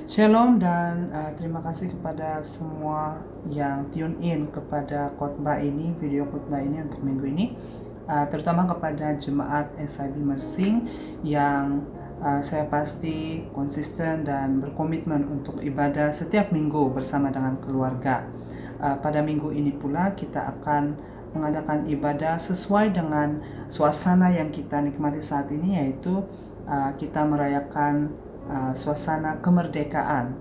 Shalom dan terima kasih kepada semua yang tune in kepada khotbah ini, video khotbah ini untuk minggu ini, terutama kepada jemaat SIB Mersing yang saya pasti konsisten dan berkomitmen untuk ibadah setiap minggu bersama dengan keluarga. Pada minggu ini pula kita akan mengadakan ibadah sesuai dengan suasana yang kita nikmati saat ini, yaitu kita merayakan suasana kemerdekaan.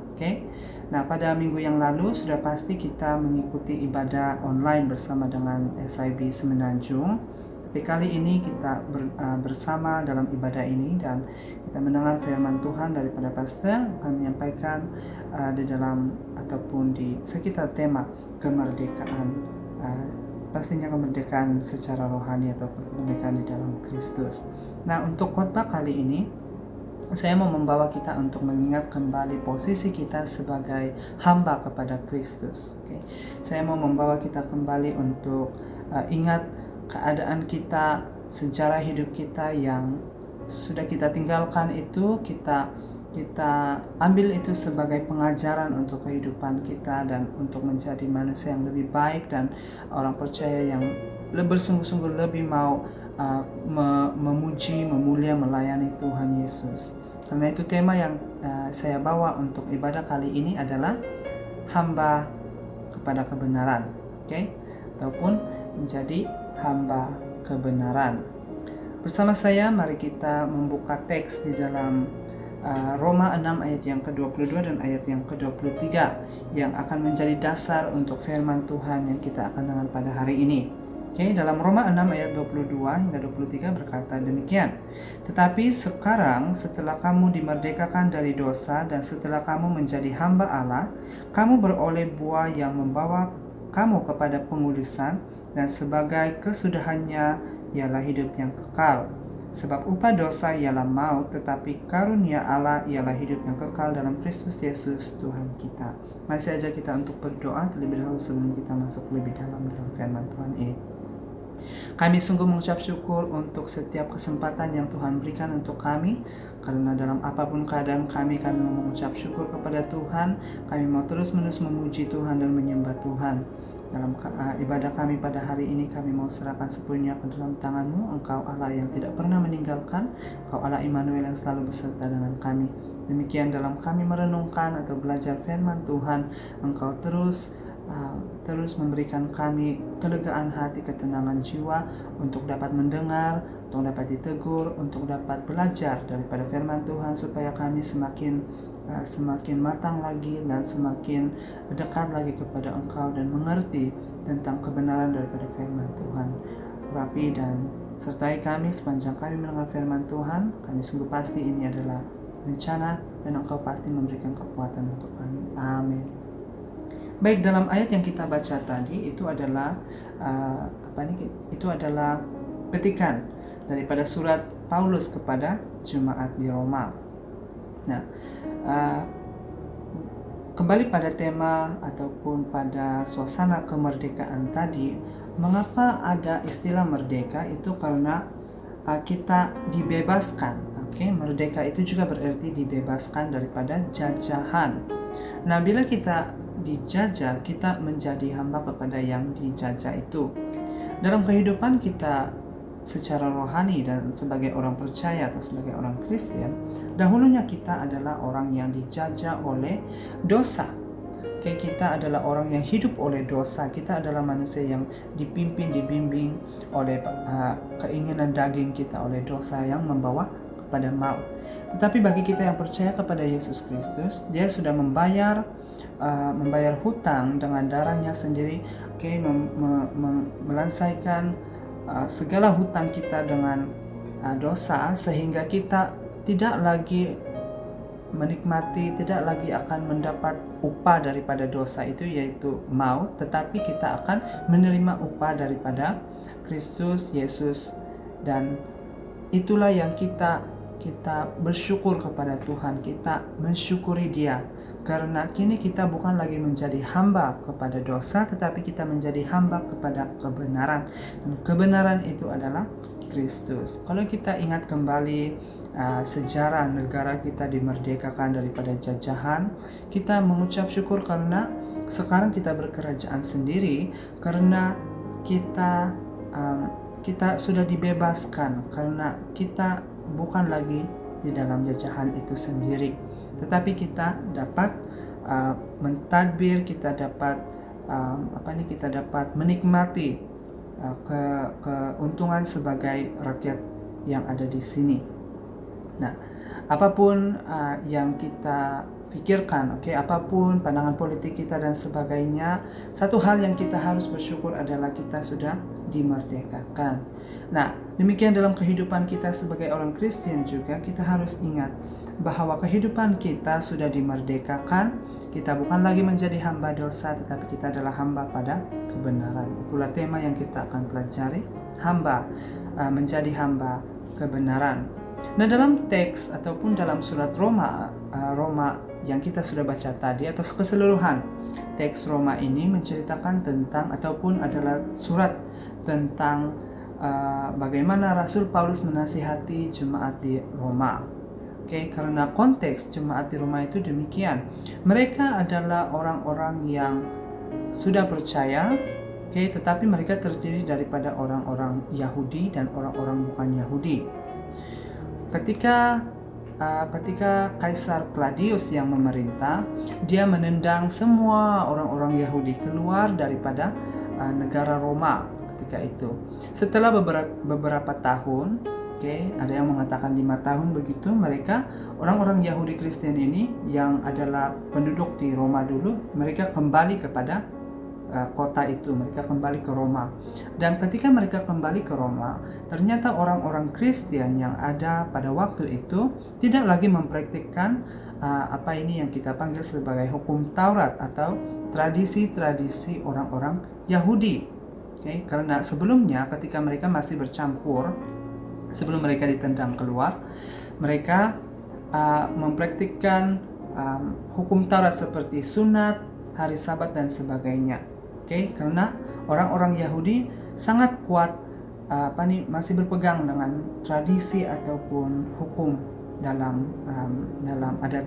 Nah, pada minggu yang lalu sudah pasti kita mengikuti ibadah online bersama dengan SIB Semenanjung. Tapi kali ini kita bersama dalam ibadah ini dan kita mendengar firman Tuhan daripada pastor akan menyampaikan di dalam ataupun di sekitar tema kemerdekaan. Pastinya kemerdekaan secara rohani atau kemerdekaan di dalam Kristus. Nah, untuk khotbah kali ini saya mau membawa kita untuk mengingat kembali posisi kita sebagai hamba kepada Kristus. Saya mau membawa kita kembali untuk ingat keadaan kita, sejarah hidup kita yang sudah kita tinggalkan itu, kita ambil itu sebagai pengajaran untuk kehidupan kita dan untuk menjadi manusia yang lebih baik dan orang percaya yang bersungguh-sungguh lebih mau memuji, memulia, melayani Tuhan Yesus. Karena itu tema yang saya bawa untuk ibadah kali ini adalah hamba kepada kebenaran, ataupun menjadi hamba kebenaran. Bersama saya mari kita membuka teks di dalam Roma 6 ayat yang ke-22 dan ayat yang ke-23 yang akan menjadi dasar untuk firman Tuhan yang kita akan dengar pada hari ini. Dalam Roma 6 ayat 22 hingga 23 berkata demikian. Tetapi sekarang setelah kamu dimerdekakan dari dosa dan setelah kamu menjadi hamba Allah, kamu beroleh buah yang membawa kamu kepada pengudusan dan sebagai kesudahannya ialah hidup yang kekal. Sebab upah dosa ialah maut, tetapi karunia Allah ialah hidup yang kekal dalam Kristus Yesus Tuhan kita. Mari saya ajak kita untuk berdoa terlebih dahulu sebelum kita masuk lebih dalam firman Tuhan ini. Kami sungguh mengucap syukur untuk setiap kesempatan yang Tuhan berikan untuk kami, karena dalam apapun keadaan kami mau mengucap syukur kepada Tuhan. Kami mau terus-menerus memuji Tuhan dan menyembah Tuhan. Dalam ibadah kami pada hari ini, kami mau serahkan sepenuhnya ke dalam tangan-Mu. Engkau Allah yang tidak pernah meninggalkan, Engkau Allah Immanuel yang selalu beserta dengan kami. Demikian dalam kami merenungkan atau belajar firman Tuhan, Engkau terus memberikan kami kelegaan hati, ketenangan jiwa untuk dapat mendengar, untuk dapat ditegur, untuk dapat belajar daripada firman Tuhan, supaya kami semakin matang lagi dan semakin dekat lagi kepada Engkau dan mengerti tentang kebenaran daripada firman Tuhan. Urapi dan sertai kami sepanjang kami mendengar firman Tuhan. Kami sungguh pasti ini adalah rencana dan Engkau pasti memberikan kekuatan untuk kami. Amin. Baik, dalam ayat yang kita baca tadi itu adalah petikan daripada surat Paulus kepada jemaat di Roma. Nah, kembali pada tema ataupun pada suasana kemerdekaan tadi, mengapa ada istilah merdeka? Itu karena kita dibebaskan. Merdeka itu juga berarti dibebaskan daripada jajahan. Nah, bila kita dijajah, kita menjadi hamba kepada yang dijajah itu. Dalam kehidupan kita secara rohani dan sebagai orang percaya atau sebagai orang Kristen, dahulunya kita adalah orang yang dijajah oleh dosa. Kita adalah orang yang hidup oleh dosa. Kita adalah manusia yang dibimbing oleh keinginan daging kita, oleh dosa yang membawa kepada maut. Tetapi bagi kita yang percaya kepada Yesus Kristus, Dia sudah membayar hutang dengan darahnya sendiri, melansaikan segala hutang kita dengan dosa, sehingga kita tidak lagi menikmati, tidak lagi akan mendapat upah daripada dosa itu, yaitu maut, tetapi kita akan menerima upah daripada Kristus Yesus. Dan itulah yang kita kita bersyukur kepada Tuhan, kita mensyukuri Dia. Karena kini kita bukan lagi menjadi hamba kepada dosa, tetapi kita menjadi hamba kepada kebenaran. Dan kebenaran itu adalah Kristus. Kalau kita ingat kembali sejarah negara kita dimerdekakan daripada jajahan, kita mengucap syukur karena sekarang kita berkerajaan sendiri, karena kita sudah dibebaskan, karena kita bukan lagi di dalam jajahan itu sendiri, tetapi kita dapat mentadbir, kita dapat kita dapat menikmati keuntungan sebagai rakyat yang ada di sini. Nah, apapun yang kita pikirkan, apapun pandangan politik kita dan sebagainya, satu hal yang kita harus bersyukur adalah kita sudah dimerdekakan. Nah, demikian dalam kehidupan kita sebagai orang Kristen juga kita harus ingat bahwa kehidupan kita sudah dimerdekakan. Kita bukan lagi menjadi hamba dosa, tetapi kita adalah hamba pada kebenaran. Itulah tema yang kita akan pelajari, menjadi hamba kebenaran. Nah, dalam teks ataupun dalam surat Roma yang kita sudah baca tadi, atau keseluruhan teks Roma ini menceritakan tentang ataupun adalah surat tentang bagaimana Rasul Paulus menasihati jemaat di Roma. Karena konteks jemaat di Roma itu demikian. Mereka adalah orang-orang yang sudah percaya, tetapi mereka terdiri daripada orang-orang Yahudi dan orang-orang bukan Yahudi. Ketika Kaisar Claudius yang memerintah, dia menendang semua orang-orang Yahudi keluar daripada negara Roma ketika itu. Setelah beberapa tahun, ada yang mengatakan 5 tahun begitu, mereka orang-orang Yahudi Kristen ini yang adalah penduduk di Roma dulu, mereka kembali kepada kota itu, mereka kembali ke Roma. Dan ketika mereka kembali ke Roma, ternyata orang-orang Kristen yang ada pada waktu itu tidak lagi mempraktikkan yang kita panggil sebagai hukum Taurat atau tradisi-tradisi orang-orang Yahudi. Karena sebelumnya ketika mereka masih bercampur, sebelum mereka ditendang keluar, mereka mempraktikkan hukum Taurat seperti sunat, hari Sabat dan sebagainya. Karena orang-orang Yahudi sangat kuat masih berpegang dengan tradisi ataupun hukum dalam adat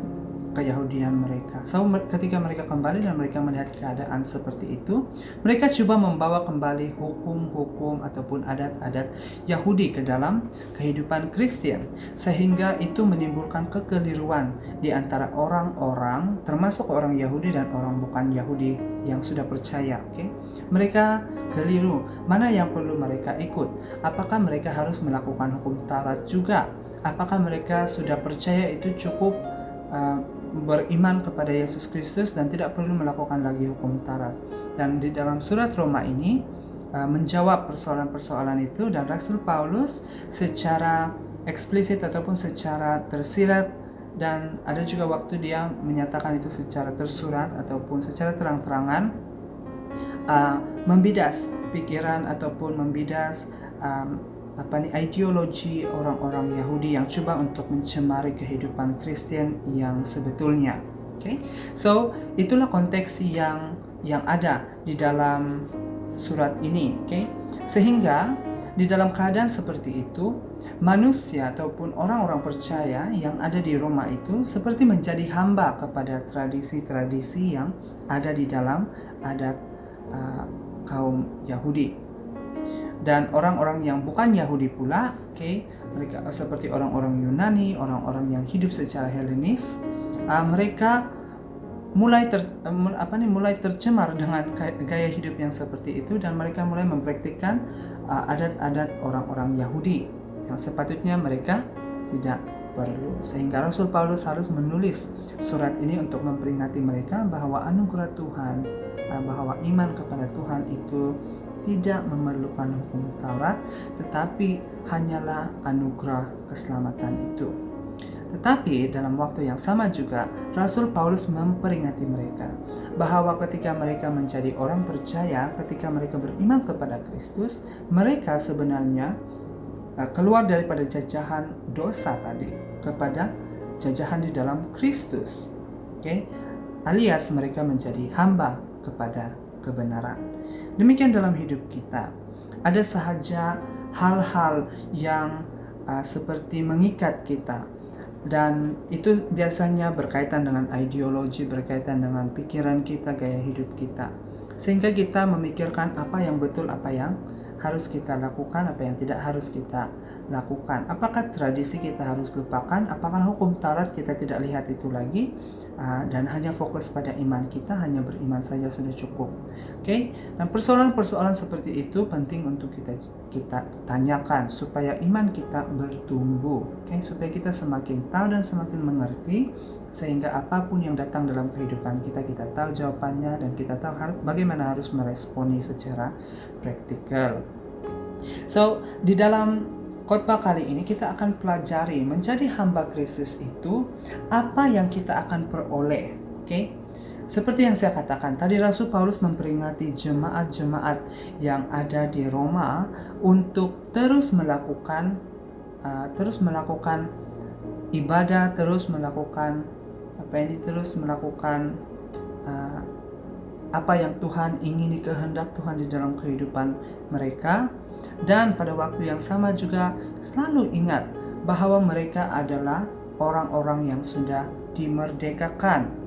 keyahudian mereka. So ketika mereka kembali dan mereka melihat keadaan seperti itu, mereka coba membawa kembali hukum-hukum ataupun adat-adat Yahudi ke dalam kehidupan Kristen, sehingga itu menimbulkan kekeliruan di antara orang-orang, termasuk orang Yahudi dan orang bukan Yahudi yang sudah percaya. Mereka keliru, mana yang perlu mereka ikut? Apakah mereka harus melakukan hukum Taurat juga? Apakah mereka sudah percaya itu cukup beriman kepada Yesus Kristus dan tidak perlu melakukan lagi hukum Taurat? Dan di dalam surat Roma ini menjawab persoalan-persoalan itu, dan Rasul Paulus secara eksplisit ataupun secara tersirat, dan ada juga waktu dia menyatakan itu secara tersurat ataupun secara terang-terangan, membidas pikiran ataupun membidas ideologi orang-orang Yahudi yang coba untuk mencemari kehidupan Kristen yang sebetulnya. So itulah konteks yang ada di dalam surat ini. Sehingga di dalam keadaan seperti itu, manusia ataupun orang-orang percaya yang ada di Roma itu seperti menjadi hamba kepada tradisi-tradisi yang ada di dalam adat kaum Yahudi. Dan orang-orang yang bukan Yahudi pula, mereka seperti orang-orang Yunani, orang-orang yang hidup secara Helenis, mereka mulai tercemar dengan gaya hidup yang seperti itu, dan mereka mulai mempraktikkan adat-adat orang-orang Yahudi yang sepatutnya mereka tidak perlu. Sehingga Rasul Paulus harus menulis surat ini untuk memperingati mereka bahwa anugerah Tuhan, bahwa iman kepada Tuhan itu tidak memerlukan hukum Taurat, tetapi hanyalah anugerah keselamatan itu. Tetapi dalam waktu yang sama juga Rasul Paulus memperingati mereka bahwa ketika mereka menjadi orang percaya, ketika mereka beriman kepada Kristus, mereka sebenarnya keluar daripada jajahan dosa tadi kepada jajahan di dalam Kristus. Oke, alias mereka menjadi hamba kepada kebenaran. Demikian dalam hidup kita. Ada sahaja hal-hal yang seperti mengikat kita, dan itu biasanya berkaitan dengan ideologi, berkaitan dengan pikiran kita, gaya hidup kita, sehingga kita memikirkan apa yang betul, apa yang harus kita lakukan, apa yang tidak harus kita lakukan. Apakah tradisi kita harus lupakan, apakah hukum Taurat kita tidak lihat itu lagi, dan hanya fokus pada iman kita, hanya beriman saja sudah cukup. Oke, dan persoalan-persoalan seperti itu penting untuk kita tanyakan supaya iman kita bertumbuh. Oke, supaya kita semakin tahu dan semakin mengerti, sehingga apapun yang datang dalam kehidupan kita tahu jawabannya, dan kita tahu bagaimana harus meresponi secara praktikal. So, di dalam khotbah kali ini kita akan pelajari menjadi hamba Kristus itu apa yang kita akan peroleh. Oke? Seperti yang saya katakan tadi, Rasul Paulus memperingati jemaat-jemaat yang ada di Roma untuk terus melakukan ibadah, terus melakukan apa yang Tuhan ingini, kehendak Tuhan di dalam kehidupan mereka. Dan pada waktu yang sama juga selalu ingat bahwa mereka adalah orang-orang yang sudah dimerdekakan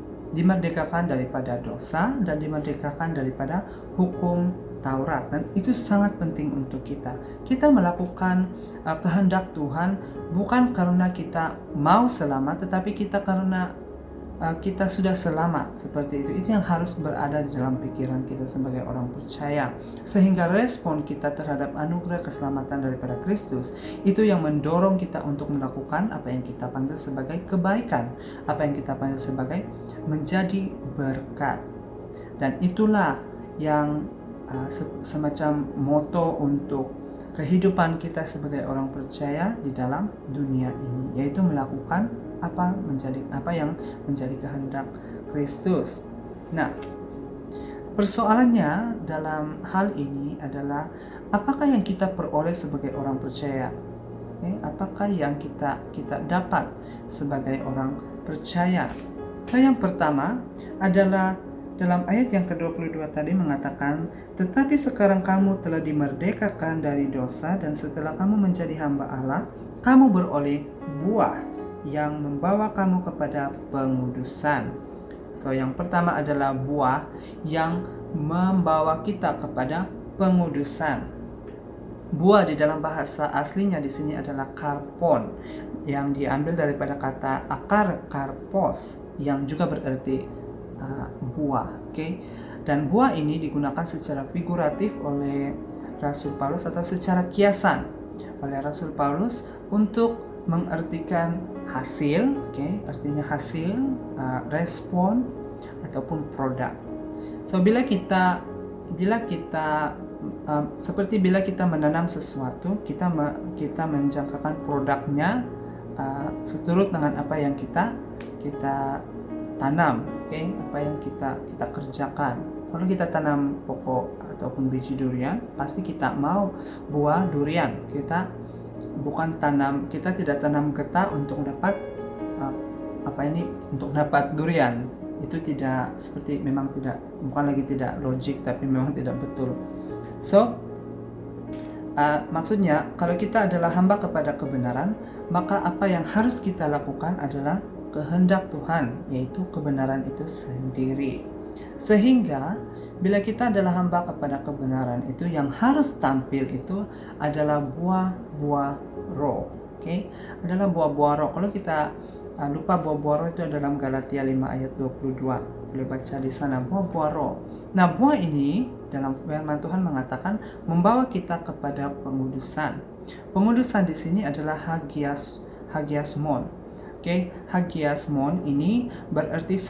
daripada dosa dan dimerdekakan daripada hukum Taurat. Dan itu sangat penting untuk kita. Kita melakukan kehendak Tuhan bukan karena kita mau selamat, tetapi karena kita sudah selamat. Seperti itu yang harus berada di dalam pikiran kita sebagai orang percaya, sehingga respon kita terhadap anugerah keselamatan daripada Kristus itu yang mendorong kita untuk melakukan apa yang kita panggil sebagai kebaikan, apa yang kita panggil sebagai menjadi berkat. Dan itulah yang semacam moto untuk kehidupan kita sebagai orang percaya di dalam dunia ini, yaitu melakukan apa yang menjadi kehendak Kristus. Nah, persoalannya dalam hal ini adalah apakah yang kita peroleh sebagai orang percaya? Apakah yang kita dapat sebagai orang percaya? So, yang pertama adalah dalam ayat yang ke-22 tadi mengatakan, tetapi sekarang kamu telah dimerdekakan dari dosa, dan setelah kamu menjadi hamba Allah, kamu beroleh buah yang membawa kamu kepada pengudusan. So, yang pertama adalah buah yang membawa kita kepada pengudusan. Buah di dalam bahasa aslinya di sini adalah karpon, yang diambil daripada kata akar karpos, yang juga berarti buah. Okay? Dan buah ini digunakan secara figuratif oleh Rasul Paulus atau secara kiasan oleh Rasul Paulus untuk mengartikan hasil, artinya hasil, respon ataupun produk. So, bila kita seperti bila kita menanam sesuatu, kita menjangkakan produknya seturut dengan apa yang kita tanam, apa yang kita kerjakan. Kalau kita tanam pokok ataupun biji durian, pasti kita mau buah durian. Kita tidak tanam getah untuk dapat untuk dapat durian. Itu bukan lagi tidak logik, tapi memang tidak betul. So, maksudnya kalau kita adalah hamba kepada kebenaran, maka apa yang harus kita lakukan adalah kehendak Tuhan, yaitu kebenaran itu sendiri. Sehingga bila kita adalah hamba kepada kebenaran, itu yang harus tampil itu adalah buah-buah roh. Adalah buah-buah roh. Kalau kita lupa buah-buah roh, itu dalam Galatia 5 ayat 22. Boleh baca di sana buah-buah roh. Nah, buah ini dalam firman Tuhan mengatakan membawa kita kepada pengudusan. Pengudusan di sini adalah hagiasmon. Hagiasmon ini berarti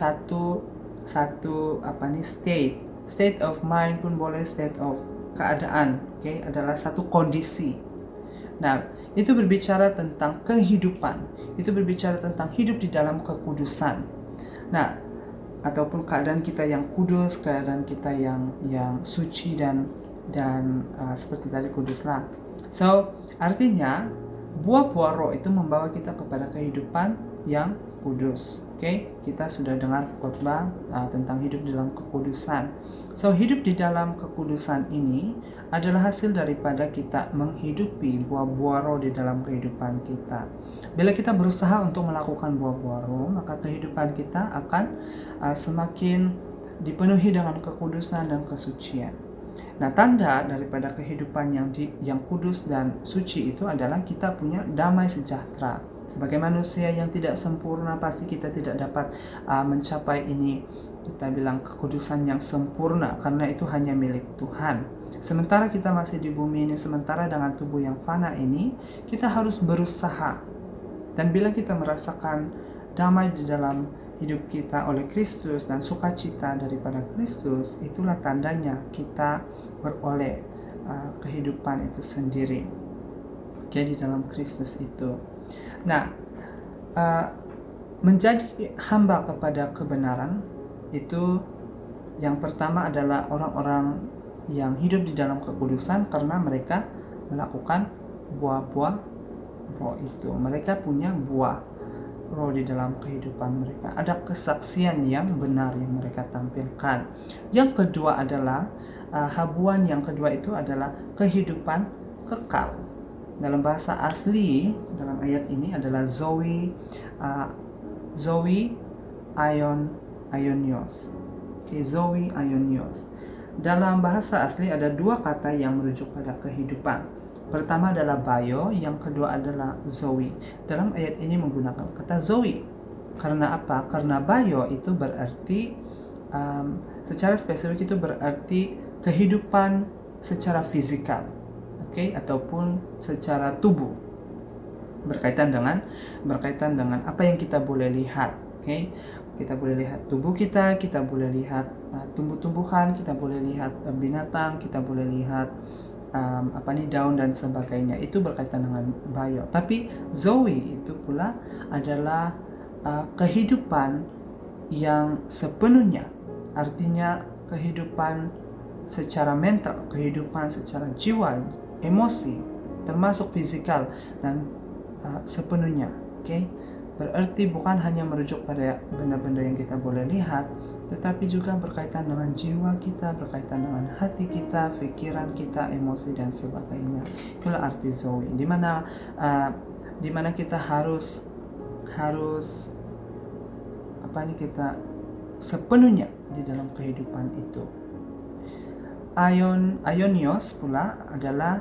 state of mind pun boleh, state of keadaan, adalah satu kondisi. Nah, itu berbicara tentang kehidupan, itu berbicara tentang hidup di dalam kekudusan. Nah, ataupun keadaan kita yang kudus, keadaan kita yang suci dan seperti tadi kuduslah. So, artinya buah-buah roh itu membawa kita kepada kehidupan yang kudus. Oke, kita sudah dengar khotbah tentang hidup dalam kekudusan. So, hidup di dalam kekudusan ini adalah hasil daripada kita menghidupi buah-buah roh di dalam kehidupan kita. Bila kita berusaha untuk melakukan buah-buah roh, maka kehidupan kita akan semakin dipenuhi dengan kekudusan dan kesucian. Nah, tanda daripada kehidupan yang kudus dan suci itu adalah kita punya damai sejahtera. Sebagai manusia yang tidak sempurna, pasti kita tidak dapat mencapai ini. Kita bilang kekudusan yang sempurna, karena itu hanya milik Tuhan. Sementara kita masih di bumi ini, sementara dengan tubuh yang fana ini, kita harus berusaha. Dan bila kita merasakan damai di dalam hidup kita oleh Kristus dan sukacita daripada Kristus, itulah tandanya kita beroleh kehidupan itu sendiri. Oke, di dalam Kristus itu. Nah, menjadi hamba kepada kebenaran itu yang pertama adalah orang-orang yang hidup di dalam kekudusan karena mereka melakukan buah-buah roh itu. Mereka punya buah roh di dalam kehidupan mereka. Ada kesaksian yang benar yang mereka tampilkan. Yang kedua adalah habuan yang kedua itu adalah kehidupan kekal. Dalam bahasa asli dalam ayat ini adalah Zoe Aionios. Zoe Aionios. Dalam bahasa asli ada dua kata yang merujuk pada kehidupan. Pertama adalah bio, yang kedua adalah Zoe. Dalam ayat ini menggunakan kata Zoe. Karena apa? Karena bio itu berarti secara spesifik itu berarti kehidupan secara fisikal, ataupun secara tubuh. Berkaitan dengan apa yang kita boleh lihat, Kita boleh lihat tubuh kita boleh lihat tumbuh-tumbuhan, kita boleh lihat binatang, kita boleh lihat daun dan sebagainya. Itu berkaitan dengan bio. Tapi Zoe itu pula adalah kehidupan yang sepenuhnya, artinya kehidupan secara mental, kehidupan secara jiwa, emosi, termasuk fisikal dan sepenuhnya. Berarti bukan hanya merujuk pada benda-benda yang kita boleh lihat, tetapi juga berkaitan dengan jiwa kita, berkaitan dengan hati kita, pikiran kita, emosi dan sebagainya. Itulah arti Zoe, di mana kita harus kita sepenuhnya di dalam kehidupan itu. Aionios pula adalah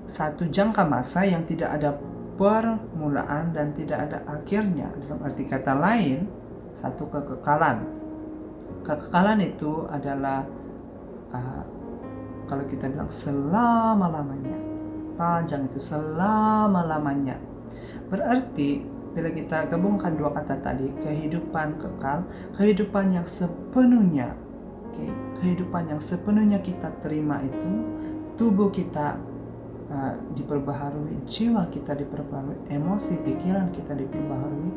satu jangka masa yang tidak ada permulaan dan tidak ada akhirnya. Dalam arti kata lain, satu kekekalan. Kekekalan itu adalah kalau kita bilang selama-lamanya, panjang itu selama-lamanya. Berarti bila kita gabungkan dua kata tadi, kehidupan kekal, kehidupan yang sepenuhnya, kehidupan yang sepenuhnya kita terima itu, tubuh kita diperbaharui, jiwa kita diperbaharui, emosi, pikiran kita diperbaharui,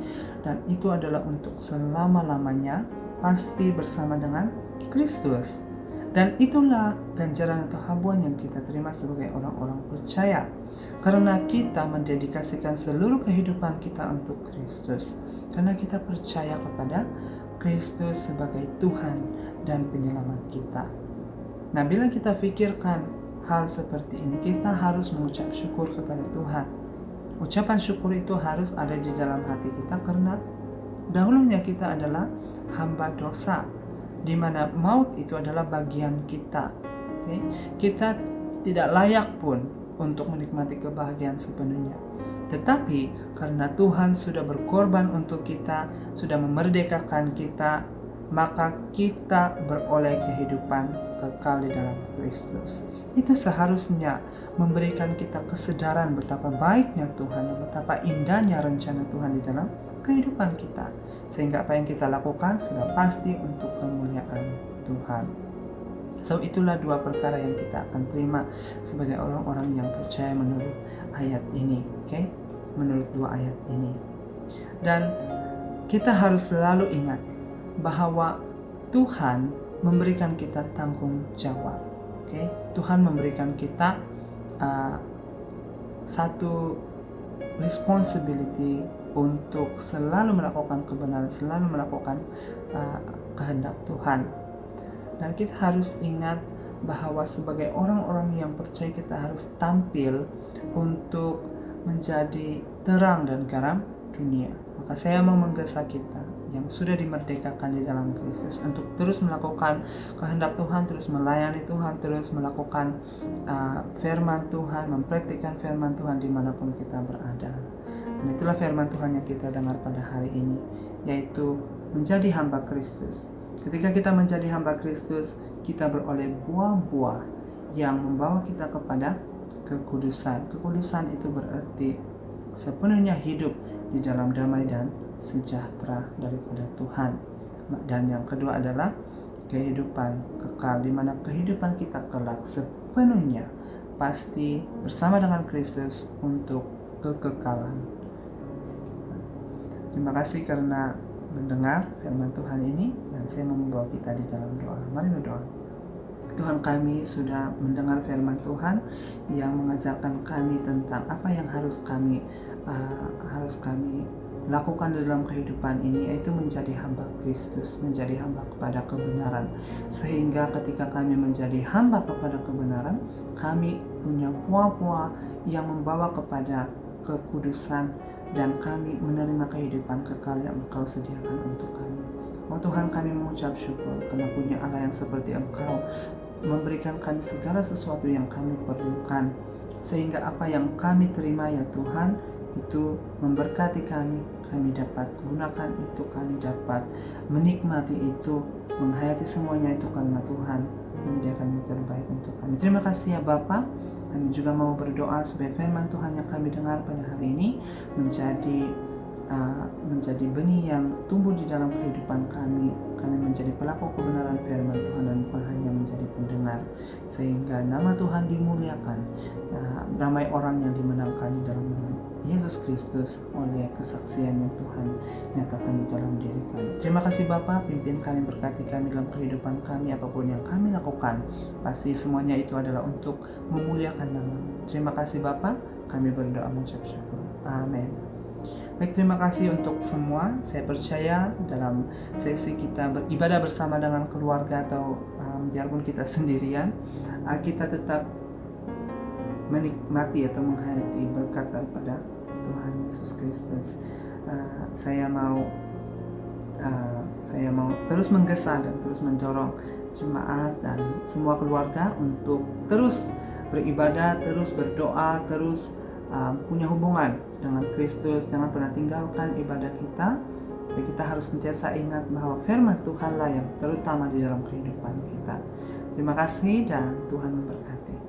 dan itu adalah untuk selama-lamanya, pasti bersama dengan Kristus. Dan itulah ganjaran atau habuan yang kita terima sebagai orang-orang percaya, karena kita mendedikasikan seluruh kehidupan kita untuk Kristus, karena kita percaya kepada Kristus sebagai Tuhan dan penyelamat kita. Nah, bila kita pikirkan hal seperti ini, kita harus mengucap syukur kepada Tuhan. Ucapan syukur itu harus ada di dalam hati kita, karena dahulunya kita adalah hamba dosa, di mana maut itu adalah bagian kita. Kita tidak layak pun untuk menikmati kebahagiaan sepenuhnya. Tetapi karena Tuhan sudah berkorban untuk kita, sudah memerdekakan kita, maka kita beroleh kehidupan kekal di dalam Kristus. Itu seharusnya memberikan kita kesadaran betapa baiknya Tuhan dan betapa indahnya rencana Tuhan di dalam kehidupan kita, sehingga apa yang kita lakukan sudah pasti untuk kemuliaan Tuhan. So, itulah dua perkara yang kita akan terima sebagai orang-orang yang percaya menurut ayat ini, menurut dua ayat ini. Dan kita harus selalu ingat bahwa Tuhan memberikan kita tanggung jawab. Tuhan memberikan kita satu responsibility untuk selalu melakukan kebenaran, selalu melakukan kehendak Tuhan. Dan kita harus ingat bahwa sebagai orang-orang yang percaya kita harus tampil untuk menjadi terang dan garam dunia. Maka saya mau menggesa kita yang sudah dimerdekakan di dalam Kristus untuk terus melakukan kehendak Tuhan, terus melayani Tuhan, terus melakukan firman Tuhan, mempraktikkan firman Tuhan dimanapun kita berada. Dan itulah firman Tuhan yang kita dengar pada hari ini, yaitu menjadi hamba Kristus. Ketika kita menjadi hamba Kristus, kita beroleh buah-buah yang membawa kita kepada kekudusan. Kekudusan itu berarti sepenuhnya hidup di dalam damai dan sejahtera daripada Tuhan. Dan yang kedua adalah kehidupan kekal, di mana kehidupan kita kelak sepenuhnya pasti bersama dengan Kristus untuk kekekalan. Terima kasih karena mendengar firman Tuhan ini, dan saya mau membawa kita di dalam doa. Mari berdoa. Tuhan, kami sudah mendengar firman Tuhan yang mengajarkan kami tentang apa yang harus kami lakukan dalam kehidupan ini, yaitu menjadi hamba Kristus, menjadi hamba kepada kebenaran. Sehingga ketika kami menjadi hamba kepada kebenaran, kami punya buah-buah yang membawa kepada kekudusan, dan kami menerima kehidupan kekal yang Engkau sediakan untuk kami. Oh Tuhan, kami mengucap syukur karena punya Allah yang seperti Engkau, memberikan kami segala sesuatu yang kami perlukan, sehingga apa yang kami terima ya Tuhan, itu memberkati kami dapat gunakan itu, kami dapat menikmati itu, menghayati semuanya itu karena Tuhan menyediakan yang terbaik untuk kami. Terima kasih ya Bapa. Kami juga mau berdoa supaya firman Tuhan yang kami dengar pada hari ini menjadi benih yang tumbuh di dalam kehidupan kami. Kami menjadi pelaku kebenaran firman Tuhan dan bukan hanya menjadi pendengar, sehingga nama Tuhan dimuliakan. Ramai orang yang dimenangkan di dalam nama Yesus Kristus oleh kesaksian yang Tuhan nyatakan di dalam diri kami. Terima kasih Bapa, pimpin kami, berkati kami dalam kehidupan kami, apapun yang kami lakukan, pasti semuanya itu adalah untuk memuliakan nama. Terima kasih Bapa, kami berdoa mengucap syukur. Amin. Baik, terima kasih untuk semua. Saya percaya dalam sesi kita beribadah bersama dengan keluarga atau biarpun kita sendirian, kita tetap menikmati atau menghayati berkat daripada Tuhan Yesus Kristus. Saya mau terus menggesa dan terus mendorong jemaat dan semua keluarga untuk terus beribadah, terus berdoa, terus punya hubungan dengan Kristus. Jangan pernah tinggalkan ibadah kita. Tapi kita harus sentiasa ingat bahwa firman Tuhanlah yang terutama di dalam kehidupan kita. Terima kasih dan Tuhan memberkati.